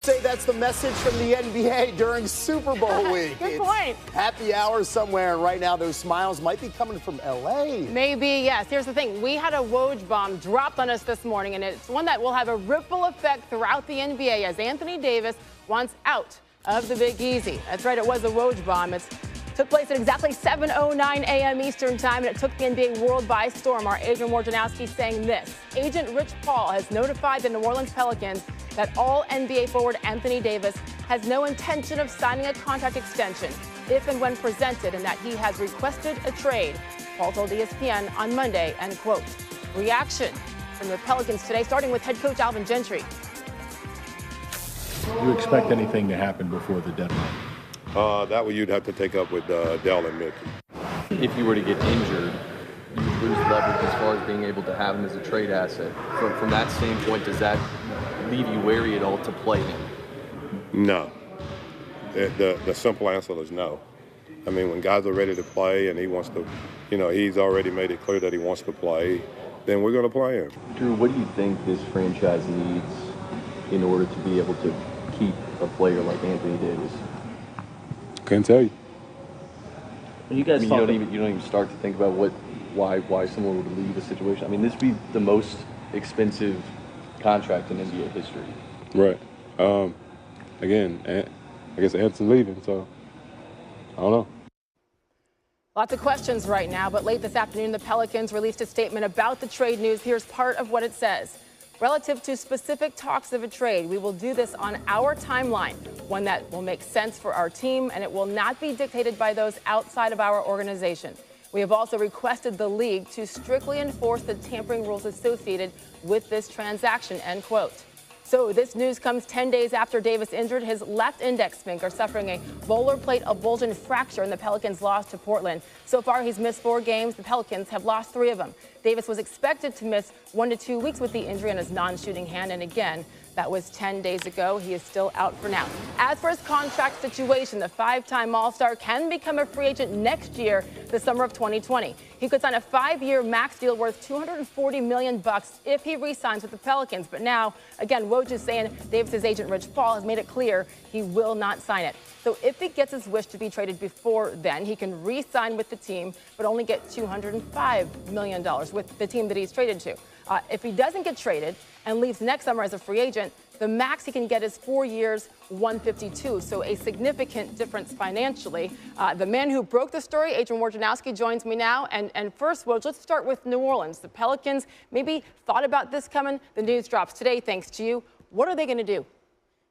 Say that's the message from the NBA during Super Bowl week. Good point. Happy hour somewhere, and right now those smiles might be coming from L.A. Maybe, yes. Here's the thing. We had a Woj bomb dropped on us this morning, and it's one that will have a ripple effect throughout the NBA as Anthony Davis wants out of the Big Easy. That's right, it was a Woj bomb. It took place at exactly 7:09 a.m. Eastern time, and it took the NBA world by storm. Our Adrian Wojnarowski saying this. Agent Rich Paul has notified the New Orleans Pelicans that all NBA forward Anthony Davis has no intention of signing a contract extension if and when presented, and that he has requested a trade. Paul told ESPN on Monday, and quote, reaction from the Pelicans today, starting with head coach Alvin Gentry. Do you expect anything to happen before the deadline? That one you'd have to take up with Dell and Mickey. If you were to get injured, you would lose leverage as far as being able to have him as a trade asset. From that standpoint, does that leave you wary at all to play him? No. The simple answer is no. I mean, when guys are ready to play and he wants to, he's already made it clear that he wants to play, then we're going to play him. Drew, what do you think this franchise needs in order to be able to keep a player like Anthony Davis? Couldn't tell you. You guys, you don't even start to think about why someone would leave a situation. I mean, this would be the most expensive contract in NBA history. Right. Again, I guess Anthony's leaving, so I don't know. Lots of questions right now, but late this afternoon, the Pelicans released a statement about the trade news. Here's part of what it says. Relative to specific talks of a trade, we will do this on our timeline, one that will make sense for our team, and it will not be dictated by those outside of our organization. We have also requested the league to strictly enforce the tampering rules associated with this transaction, end quote. So this news comes 10 days after Davis injured his left index finger, suffering a volar plate avulsion fracture in the Pelicans' loss to Portland. So far, he's missed 4 games. The Pelicans have lost 3 of them. Davis was expected to miss 1 to 2 weeks with the injury on his non-shooting hand, and again, that was 10 days ago. He is still out for now. As for his contract situation, the 5-time All-Star can become a free agent next year, the summer of 2020. He could sign a 5-year max deal worth $240 million if he re-signs with the Pelicans. But now, again, Woj is saying Davis's agent Rich Paul has made it clear he will not sign it. So if he gets his wish to be traded before then, he can re-sign with the team, but only get $205 million with the team that he's traded to. If he doesn't get traded and leaves next summer as a free agent, the max he can get is 4 years, $152, so a significant difference financially. The man who broke the story, Adrian Wojnarowski, joins me now. And first, Woj, let's start with New Orleans. The Pelicans maybe thought about this coming. The news drops today, thanks to you. What are they going to do?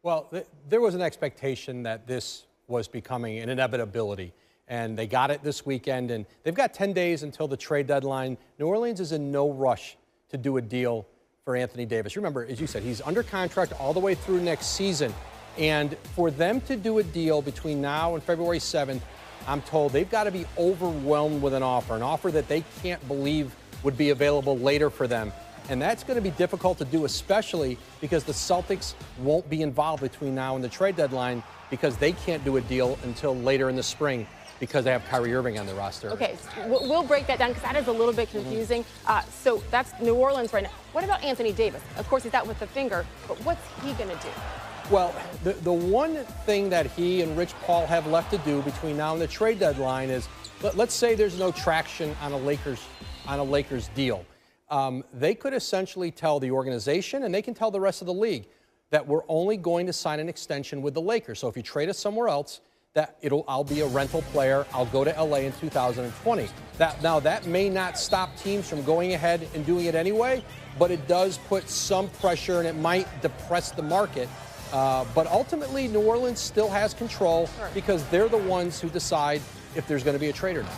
Well, there was an expectation that this was becoming an inevitability, and they got it this weekend, and they've got 10 days until the trade deadline. New Orleans is in no rush to do a deal for Anthony Davis. Remember, as you said, he's under contract all the way through next season. And for them to do a deal between now and February 7th, I'm told they've got to be overwhelmed with an offer that they can't believe would be available later for them. And that's going to be difficult to do, especially because the Celtics won't be involved between now and the trade deadline because they can't do a deal until later in the spring, because they have Kyrie Irving on the roster. Okay, so we'll break that down because that is a little bit confusing. So that's New Orleans right now. What about Anthony Davis? Of course, he's out with the finger, but what's he going to do? Well, the one thing that he and Rich Paul have left to do between now and the trade deadline is, let's say there's no traction on a Lakers deal. They could essentially tell the organization, and they can tell the rest of the league, that we're only going to sign an extension with the Lakers. So if you trade us somewhere else, I'll be a rental player. I'll go to LA in 2020. That may not stop teams from going ahead and doing it anyway, but it does put some pressure, and it might depress the market. But ultimately, New Orleans still has control because they're the ones who decide if there's going to be a trade or not.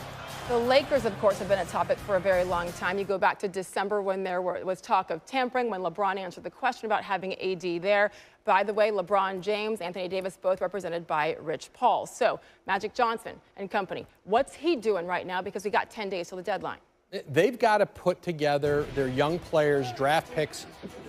The Lakers, of course, have been a topic for a very long time. You go back to December when there was talk of tampering, when LeBron answered the question about having AD there. By the way, LeBron James, Anthony Davis, both represented by Rich Paul. So Magic Johnson and company, what's he doing right now? Because we got 10 days till the deadline. They've got to put together their young players, draft picks,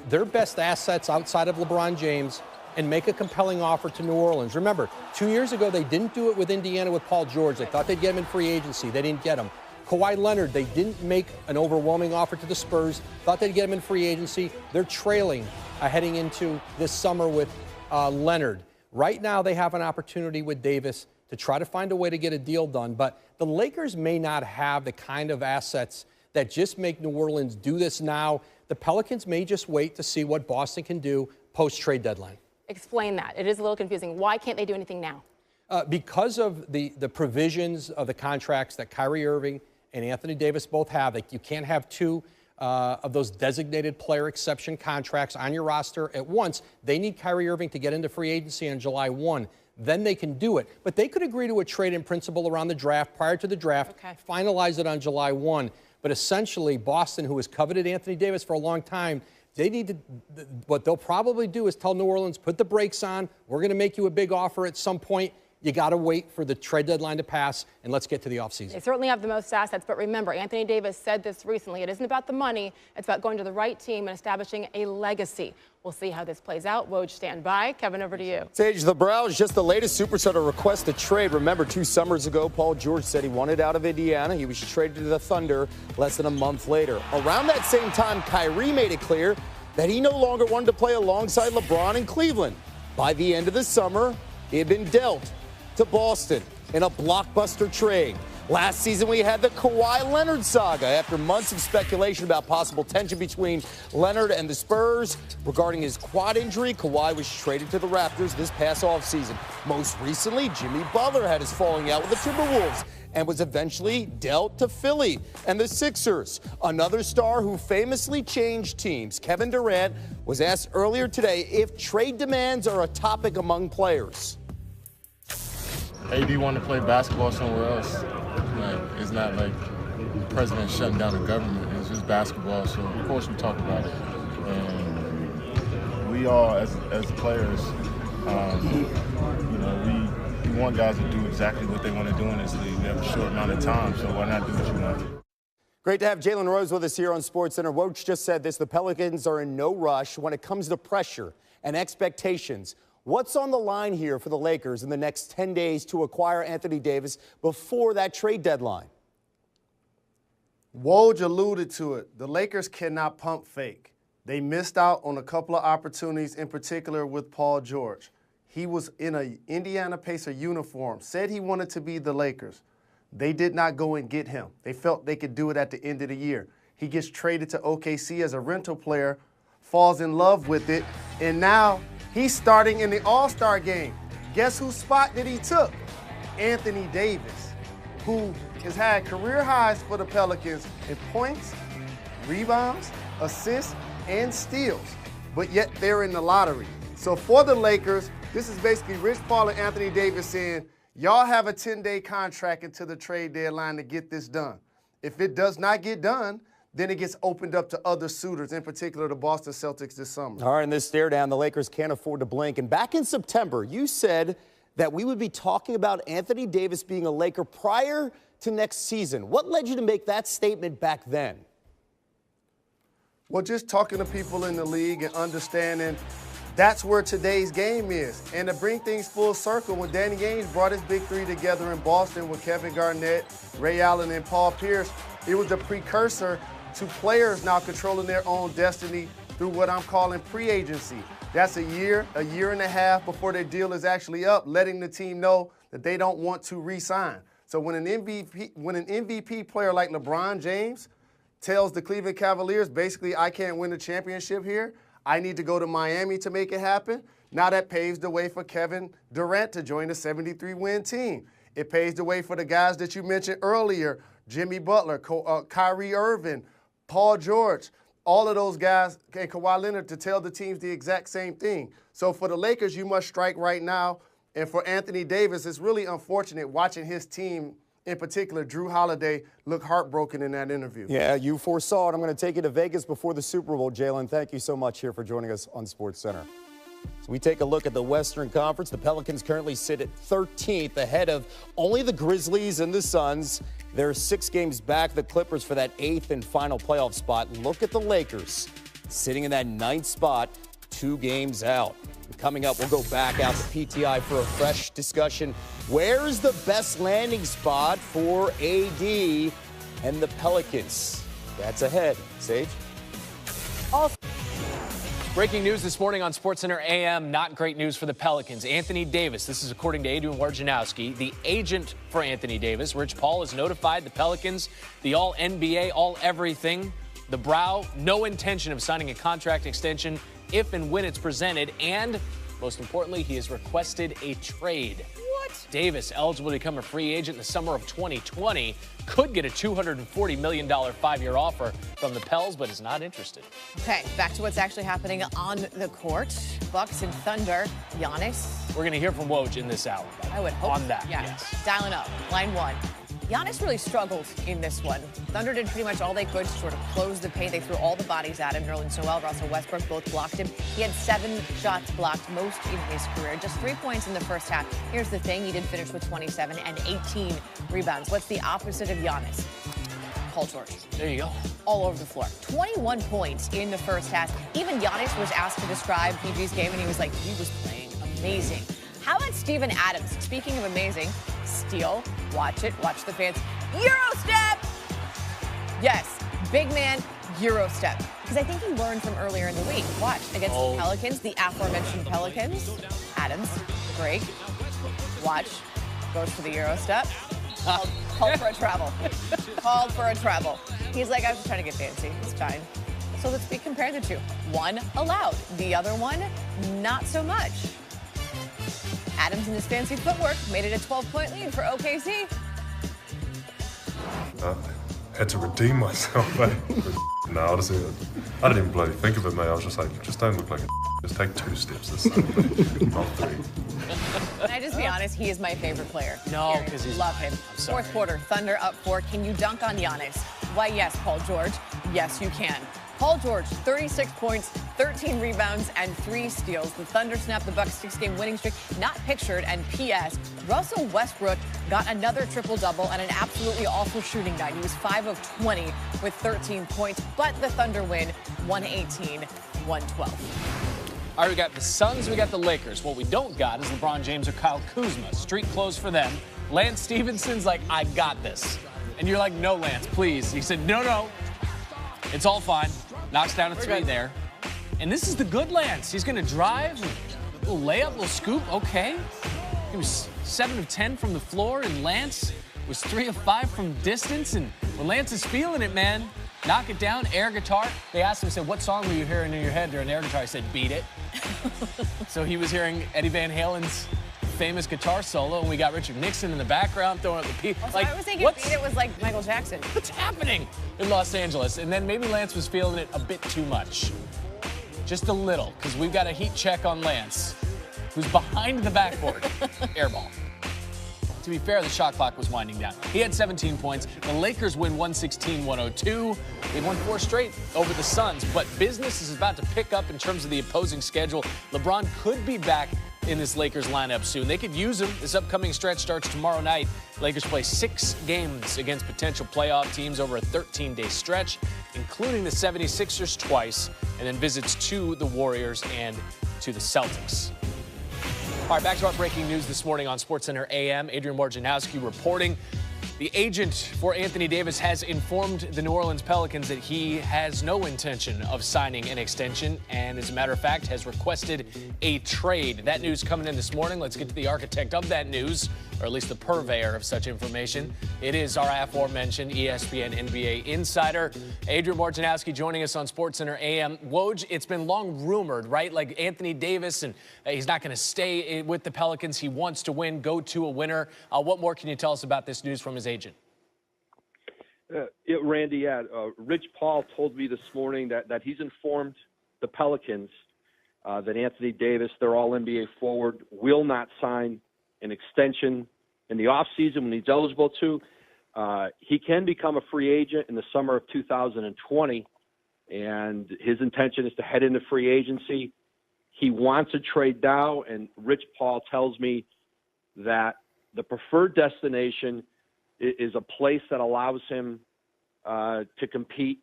their best assets outside of LeBron James, and make a compelling offer to New Orleans. Remember, 2 years ago, they didn't do it with Indiana with Paul George. They thought they'd get him in free agency. They didn't get him. Kawhi Leonard, they didn't make an overwhelming offer to the Spurs. Thought they'd get him in free agency. They're trailing heading into this summer with Leonard. Right now, they have an opportunity with Davis to try to find a way to get a deal done. But the Lakers may not have the kind of assets that just make New Orleans do this now. The Pelicans may just wait to see what Boston can do post-trade deadline. Explain that. It is a little confusing. Why can't they do anything now? Because of the provisions of the contracts that Kyrie Irving and Anthony Davis both have. Like, you can't have two of those designated player exception contracts on your roster at once. They need Kyrie Irving to get into free agency on July 1. Then they can do it. But they could agree to a trade in principle around the draft, prior to the draft, finalize it on July 1. But essentially, Boston, who has coveted Anthony Davis for a long time, they need to, what they'll probably do is tell New Orleans, put the brakes on. We're going to make you a big offer at some point. You got to wait for the trade deadline to pass, and let's get to the offseason. They certainly have the most assets, but remember, Anthony Davis said this recently. It isn't about the money. It's about going to the right team and establishing a legacy. We'll see how this plays out. Woj, stand by. Kevin, over to you. Sage, the Brow is just the latest superstar to request a trade. Remember, 2 summers ago, Paul George said he wanted out of Indiana. He was traded to the Thunder less than a month later. Around that same time, Kyrie made it clear that he no longer wanted to play alongside LeBron in Cleveland. By the end of the summer, he had been dealt to Boston in a blockbuster trade. Last season, we had the Kawhi Leonard saga. After months of speculation about possible tension between Leonard and the Spurs regarding his quad injury, Kawhi was traded to the Raptors this past offseason. Most recently, Jimmy Butler had his falling out with the Timberwolves and was eventually dealt to Philly and the Sixers. Another star who famously changed teams, Kevin Durant, was asked earlier today if trade demands are a topic among players. AD wanted to play basketball somewhere else. Like, it's not like the president shutting down the government. It's just basketball. So, of course, we talk about it. And we all, as players, we want guys to do exactly what they want to do in this league. We have a short amount of time, so why not do what you want? Great to have Jalen Rose with us here on SportsCenter. Woj just said this. The Pelicans are in no rush when it comes to pressure and expectations. What's on the line here for the Lakers in the next 10 days to acquire Anthony Davis before that trade deadline? Woj alluded to it. The Lakers cannot pump fake. They missed out on a couple of opportunities, in particular with Paul George. He was in an Indiana Pacer uniform, said he wanted to be the Lakers. They did not go and get him. They felt they could do it at the end of the year. He gets traded to OKC as a rental player, falls in love with it, and now he's starting in the All-Star game. Guess whose spot that he took? Anthony Davis, who has had career highs for the Pelicans in points, rebounds, assists, and steals, but yet they're in the lottery. So for the Lakers, this is basically Rich Paul and Anthony Davis saying, y'all have a 10-day contract until the trade deadline to get this done. If it does not get done, then it gets opened up to other suitors, in particular the Boston Celtics this summer. All right, in this stare down, the Lakers can't afford to blink. And back in September, you said that we would be talking about Anthony Davis being a Laker prior to next season. What led you to make that statement back then? Well, just talking to people in the league and understanding that's where today's game is. And to bring things full circle, when Danny Ainge brought his big three together in Boston with Kevin Garnett, Ray Allen, and Paul Pierce, it was the precursor to players now controlling their own destiny through what I'm calling pre-agency. That's a year and a half before their deal is actually up, letting the team know that they don't want to re-sign. So when an MVP player like LeBron James tells the Cleveland Cavaliers, basically, I can't win a championship here, I need to go to Miami to make it happen, now that paves the way for Kevin Durant to join the 73-win team. It paves the way for the guys that you mentioned earlier, Jimmy Butler, Kyrie Irving, Paul George, all of those guys, and Kawhi Leonard, to tell the teams the exact same thing. So for the Lakers, you must strike right now. And for Anthony Davis, it's really unfortunate watching his team, in particular, Drew Holiday, look heartbroken in that interview. Yeah, you foresaw it. I'm going to take you to Vegas before the Super Bowl, Jalen. Thank you so much here for joining us on SportsCenter. So we take a look at the Western Conference. The Pelicans currently sit at 13th, ahead of only the Grizzlies and the Suns. They're 6 games back, the Clippers, for that 8th and final playoff spot. Look at the Lakers sitting in that 9th spot, 2 games out. And coming up, we'll go back out to PTI for a fresh discussion. Where's the best landing spot for AD and the Pelicans? That's ahead. Sage? Breaking news this morning on SportsCenter AM. Not great news for the Pelicans. Anthony Davis, this is according to Adrian Wojnarowski, the agent for Anthony Davis. Rich Paul has notified the Pelicans, the all-NBA, all-everything, the Brow, no intention of signing a contract extension if and when it's presented. And, most importantly, he has requested a trade. What? Davis, eligible to become a free agent in the summer of 2020, could get a $240 million 5-year offer from the Pels, but is not interested. Okay, back to what's actually happening on the court. Bucks and Thunder. Giannis. We're going to hear from Woj in this hour. I would hope on that. Yeah. Yes. Dialing up. Line 1. Giannis really struggled in this one. Thunder did pretty much all they could to sort of close the paint. They threw all the bodies at him. Nerlens Noel, Russell Westbrook both blocked him. He had 7 shots blocked, most in his career. Just 3 points in the first half. Here's the thing. He did finish with 27 and 18 rebounds. What's the opposite of Giannis? Paul George. There you go. All over the floor. 21 points in the first half. Even Giannis was asked to describe PG's game, and he was like, he was playing amazing. How about Steven Adams? Speaking of amazing, steal, watch it, watch the fans. Euro step! Yes, big man, Euro step. Because I think he learned from earlier in the week. Watch, against the Pelicans, the aforementioned Pelicans. Adams, break, watch, goes for the Euro step. Called for a travel. Called for a travel. He's like, I was just trying to get fancy. It's fine. So let's compare the two. One allowed. The other one, not so much. Adams and his fancy footwork made it a 12-point lead for OKC. I had to redeem myself. No, honestly, I didn't even bloody think of it, mate. I was just like, just don't look like a just take 2 steps this time, not 3. Can I just be honest? He is my favorite player. No, because he's love him. Fourth quarter, Thunder up 4. Can you dunk on Giannis? Why, yes, Paul George. Yes, you can. Paul George, 36 points, 13 rebounds, and 3 steals. The Thunder snapped the Bucks' 6-game winning streak. Not pictured. And P.S. Russell Westbrook got another triple-double and an absolutely awful shooting night. He was 5 of 20 with 13 points. But the Thunder win, 118-112. All right, we got the Suns, we got the Lakers. What we don't got is LeBron James or Kyle Kuzma. Street clothes for them. Lance Stephenson's like, I got this. And you're like, no, Lance, please. He said, no. It's all fine. Knocks down a 3 there. And this is the good Lance. He's going to drive, a little layup, a little scoop. Okay. He was 7 of 10 from the floor, and Lance was 3 of 5 from distance. And when Lance is feeling it, man, knock it down, air guitar. They asked him, said, what song were you hearing in your head during air guitar? He said, Beat It. So he was hearing Eddie Van Halen's famous guitar solo, and we got Richard Nixon in the background throwing up the P. Like, I was thinking Beat It was like Michael Jackson. What's happening in Los Angeles? And then maybe Lance was feeling it a bit too much. Just a little, because we've got a heat check on Lance, who's behind the backboard. Airball. To be fair, the shot clock was winding down. He had 17 points. The Lakers win 116-102. They've won 4 straight over the Suns, but business is about to pick up in terms of the opposing schedule. LeBron could be back in this Lakers lineup soon. They could use him. This upcoming stretch starts tomorrow night. Lakers play 6 games against potential playoff teams over a 13-day stretch, including the 76ers twice, and then visits to the Warriors and to the Celtics. All right, back to our breaking news this morning on SportsCenter AM. Adrian Wojnarowski reporting. The agent for Anthony Davis has informed the New Orleans Pelicans that he has no intention of signing an extension and, as a matter of fact, has requested a trade. That news coming in this morning. Let's get to the architect of that news, or at least the purveyor of such information. It is our aforementioned ESPN NBA insider, Adrian Wojnarowski, joining us on SportsCenter AM. Woj, it's been long rumored, right? Like Anthony Davis, and he's not going to stay with the Pelicans. He wants to win, go to a winner. What more can you tell us about this news from his agent? Randy, Rich Paul told me this morning that he's informed the Pelicans that Anthony Davis, their all-NBA forward, will not sign an extension in the offseason when he's eligible to. He can become a free agent in the summer of 2020, and his intention is to head into free agency. He wants to trade now, and Rich Paul tells me that the preferred destination is a place that allows him to compete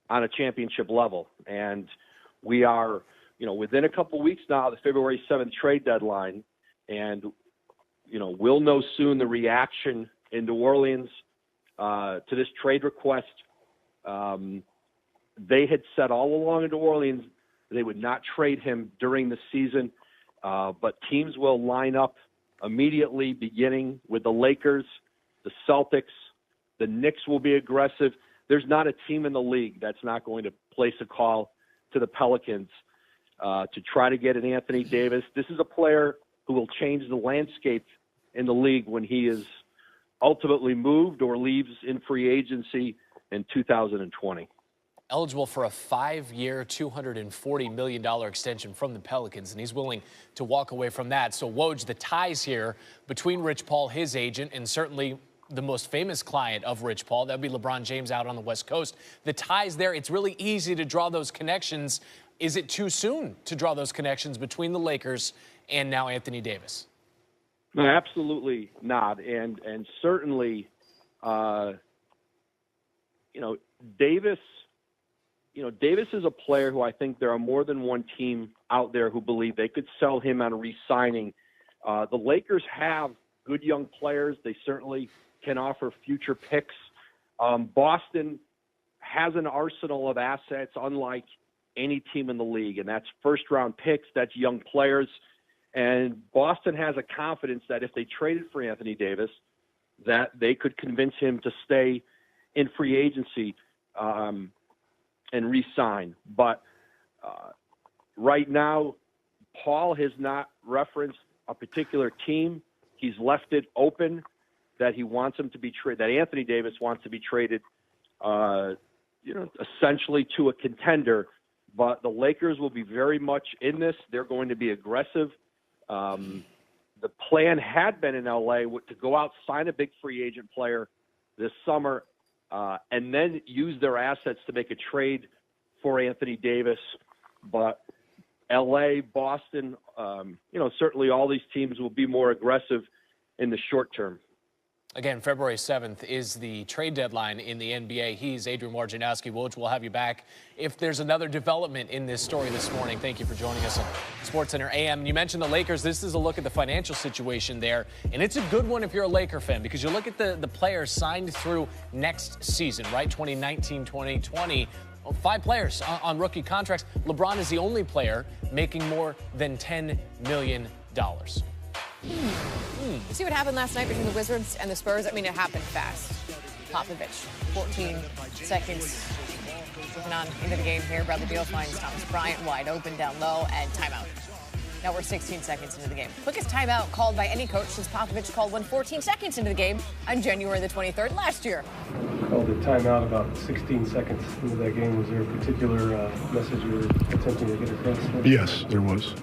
on a championship level. And we are, within a couple weeks now, the February 7th trade deadline, and, we'll know soon the reaction in New Orleans to this trade request. They had said all along in New Orleans They would not trade him during the season, but teams will line up immediately, beginning with the Lakers, the Celtics. The Knicks will be aggressive. There's not a team in the league that's not going to place a call to the Pelicans to try to get an Anthony Davis. This is a player who will change the landscape in the league when he is ultimately moved or leaves in free agency in 2020. Eligible for a 5-year, $240 million extension from the Pelicans, and he's willing to walk away from that. So, Woj, the ties here between Rich Paul, his agent, and certainly the most famous client of Rich Paul, that would be LeBron James out on the West Coast. The ties there, it's really easy to draw those connections. Is it too soon to draw those connections between the Lakers and now Anthony Davis? No, absolutely not. And certainly, Davis is a player who I think there are more than one team out there who believe they could sell him on re-signing. The Lakers have good young players. They certainly can offer future picks. Boston has an arsenal of assets unlike any team in the league, and that's first-round picks, that's young players. And Boston has a confidence that if they traded for Anthony Davis, that they could convince him to stay in free agency and re-sign. But right now, Paul has not referenced a particular team. He's left it open that he wants him to be traded, that Anthony Davis wants to be traded, essentially to a contender. But the Lakers will be very much in this. They're going to be aggressive. The plan had been in LA to go out, sign a big free agent player this summer, and then use their assets to make a trade for Anthony Davis. But LA, Boston, certainly all these teams will be more aggressive in the short term. Again, February 7th is the trade deadline in the NBA. He's Adrian Wojnarowski. Woj, we'll have you back if there's another development in this story this morning. Thank you for joining us on SportsCenter AM. You mentioned the Lakers. This is a look at the financial situation there, and it's a good one if you're a Laker fan because you look at the players signed through next season, right, 2019, 2020. 5 players on rookie contracts. LeBron is the only player making more than $10 million. You see what happened last night between the Wizards and the Spurs? I mean, it happened fast. Popovich, 14 seconds moving on into the game here. Bradley Beal finds Thomas Bryant wide open down low and timeout. Now we're 16 seconds into the game. Quickest timeout called by any coach since Popovich called one 14 seconds into the game on January the 23rd last year. Called a timeout about 16 seconds into that game. Was there a particular message you were attempting to get across? Yes, there was.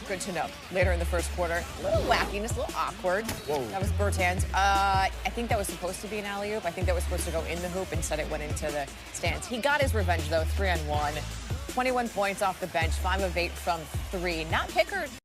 Good to know. Later in the first quarter, a little wackiness, a little awkward. Whoa. That was Bertans. I think that was supposed to be an alley-oop. I think that was supposed to go in the hoop. Instead, it went into the stands. He got his revenge, though, 3-on-1. 21 points off the bench, 5 of 8 from 3. Not Pickard.